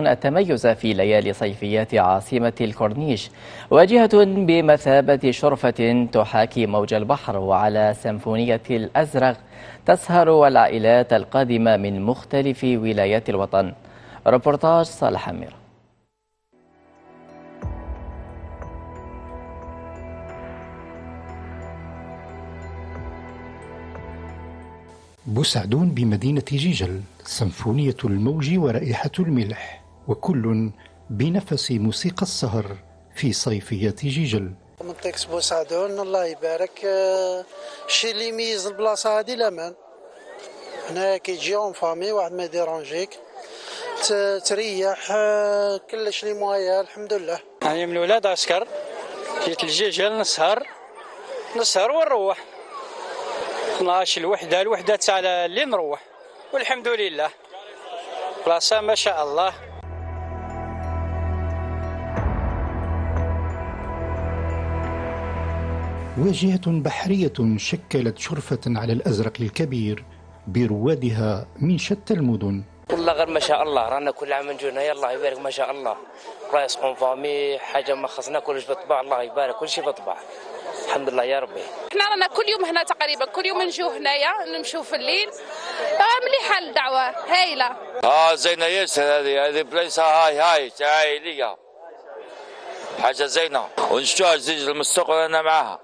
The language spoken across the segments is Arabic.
يحاولون التميز في ليالي صيفيات عاصمة الكورنيش. واجهة بمثابة شرفة تحاكي موج البحر، وعلى سيمفونية الأزرق تسهر العائلات القادمة من مختلف ولايات الوطن. ريبورتاج صالح أمير. بوسعدون بمدينة جيجل، سيمفونية الموج ورائحة الملح، وكل بنفس موسيقى السهر في صيفيات جيجل. منطقة بوسعدون الله يبارك، الشيء اللي يميز البلاصة هذه الأمان. هنا كي تجي اون فامي واحد ما يديرونجيك، تريح، كلش لي موايا الحمد لله. أنا من ولاد عسكر، جيت لجيجل نسهر ونروح 12 الوحدة 9 اللي نروح، والحمد لله بلاصة ما شاء الله. واجهة بحرية شكلت شرفة على الأزرق الكبير بروادها من شتى المدن. والله غير ما شاء الله، رانا كل عام نجونا يلا يبارك ما شاء الله. رايس قوم فامي حاجة ما خصنا كلش بطبع، الله يبارك كل شيء بطبع الحمد لله يا ربي. احنا رانا كل يوم هنا تقريبا، كل يوم نجو هنايا نمشوا في الليل. مليحه الدعوه هايله. زينه ياسر، هذه بلايصه هاي عائليه، حاجه زينه، ونشوفها زيج المستقبل انا معاها،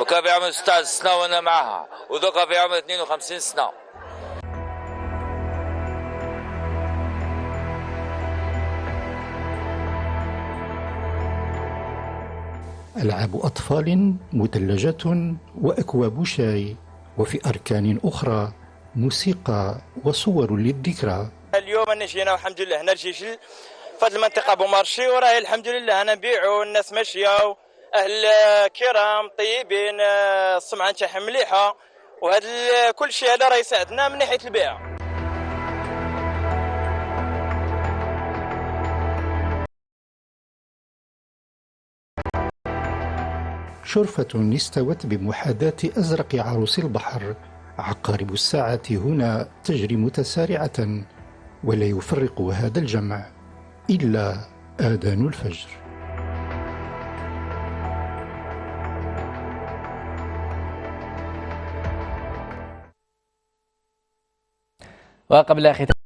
وكان في عمر 16 سنه وانا معاها، وذوقها في عمر 52 سنه. ألعاب أطفال، مثلجات وأكواب شاي، وفي أركان أخرى موسيقى وصور للذكرى. اليوم أنا جينا والحمد لله هنا جيجل في هذه المنطقة بومارشي، وراهي الحمد لله أنا نبيعوا، الناس ماشية، أهل كرام طيبين، السمعة نتاعهم مليحة، وهذا كل شيء هذا راه يساعدنا من ناحية البيع. شرفة استوت بمحاذاة أزرق عروس البحر. عقارب الساعة هنا تجري متسارعة، ولا يفرق هذا الجمع إلا آذان الفجر. وقبل ختام